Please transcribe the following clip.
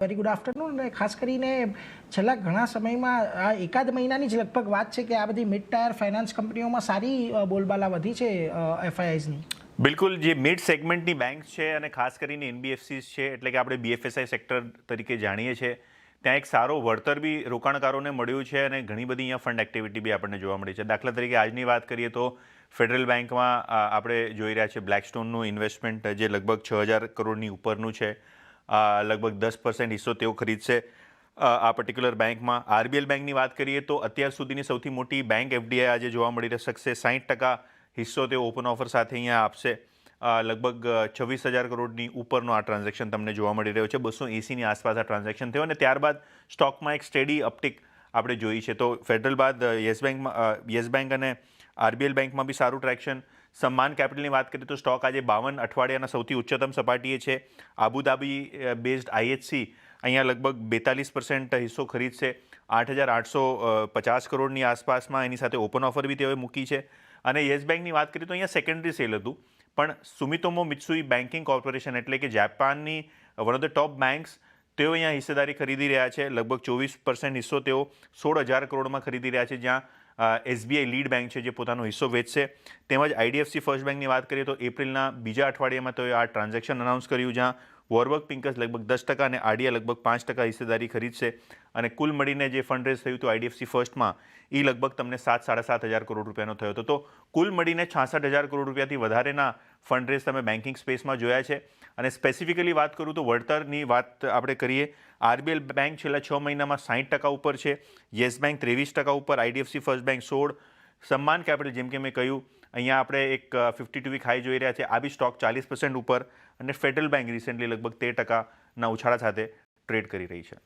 Very good afternoon. અને ખાસ કરીને છેલ્લા ઘણા સમયમાં આ એકાદ મહિનાની જ લગભગ વાત છે કે આ બધી મિડ ટાયર ફાઇનાન્સ કંપનીઓમાં સારી બોલબાલા વધી છે એફઆઈઆઈઝની. બિલકુલ, જે મિડ સેગમેન્ટની બેંક્સ છે અને ખાસ કરીને એનબીએફસીસ છે, એટલે કે આપણે બીએફએસઆઈ સેક્ટર તરીકે જાણીએ છીએ, ત્યાં એક સારો વળતર બી રોકાણકારોને મળ્યું છે અને ઘણી બધી અહીંયા ફંડ એક્ટિવિટી બી આપણને જોવા મળી છે. દાખલા તરીકે આજની વાત કરીએ તો ફેડરલ બેંકમાં આપણે જોઈ રહ્યા છીએ બ્લેકસ્ટોનનું ઇન્વેસ્ટમેન્ટ જે લગભગ 6,000 કરોડની ઉપરનું છે. લગભગ 10% હિસ્સો તેઓ ખરીદશે આ પર્ટિક્યુલર બેંકમાં. આરબીએલ બેંકની વાત કરીએ તો અત્યાર સુધીની સૌથી મોટી બેંક એફડીઆઈ આજે જોવા મળી શકશે. 60% હિસ્સો તેઓ ઓપન ઓફર સાથે અહીંયા આપશે. લગભગ 26,000 કરોડની ઉપરનો આ ટ્રાન્ઝેક્શન તમને જોવા મળી રહ્યો છે. 280ની આસપાસ આ ટ્રાન્ઝેક્શન થયો અને ત્યારબાદ સ્ટોકમાં એક સ્ટેડી અપટિક આપણે જોઈ છે. તો ફેડરલ બાદ યસ બેંક અને આરબીએલ બેંકમાં બી સારું ટ્રેક્શન. સમ્માન કેપિટલની વાત કરીએ તો સ્ટોક આજે 52 અઠવાડિયાના સૌથી ઉચ્ચતમ સપાટીએ છે. આબુધાબી બેઝડ આઈએચસી અહીંયા લગભગ 42% હિસ્સો ખરીદશે. 8,850 કરોડની આસપાસમાં એની સાથે ઓપન ઓફર બી તેઓએ મૂકી છે. અને યસ બેંકની વાત કરીએ તો અહીંયા સેકન્ડરી સેલ હતું, પણ સુમિતોમો મિત્સુઈ બેન્કિંગ કોર્પોરેશન એટલે કે જાપાનની one of the top banks, તેઓ અહીંયા હિસ્સેદારી ખરીદી રહ્યા છે. લગભગ 24% હિસ્સો તેઓ 16,000 કરોડમાં ખરીદી રહ્યા છે, જ્યાં એસબીઆઈ લીડ બેંક છે જે પોતાનો હિસ્સો વેચશે. તેમજ આઈડીએફસી ફર્સ્ટ બેંકની વાત કરીએ તો એપ્રિલના બીજા અઠવાડિયામાં તેઓએ આ ટ્રાન્ઝેક્શન અનાઉન્સ કર્યું, જ્યાં વોરબર્ગ પિંકસ લગભગ 10% અને આરડીએ લગભગ 5% હિસ્સેદારી ખરીદશે. અને કુલ મળીને જે ફંડ રેઝ થયું હતું આઈડીએફસી ફર્સ્ટમાં એ લગભગ તમને 7,000-7,500 કરોડ રૂપિયાનો થયો હતો. તો કુલ મળીને 66,000 કરોડ રૂપિયાથી વધારેના ફંડ રેઝ તમે બેન્કિંગ સ્પેસમાં જોયા છે. અને સ્પેસિફિકલી વાત કરું તો વળતરની વાત આપણે કરીએ. આરબીએલ બેંક છેલ્લા 6 મહિનામાં 60% ઉપર છે, યસ બેંક 23% ઉપર, આઈડીએફસી ફર્સ્ટ બેંક 16%, સમ્માન કેપિટલ જેમ કે મેં કહ્યું અહીંયા આપણે એક 52 વીક હાઈ જોઈ રહ્યા છે, આ બી સ્ટોક 40% ઉપર. અને ફેડરલ બેંક રિસેન્ટલી લગભગ 13%ના ઉછાળા સાથે ટ્રેડ કરી રહી છે.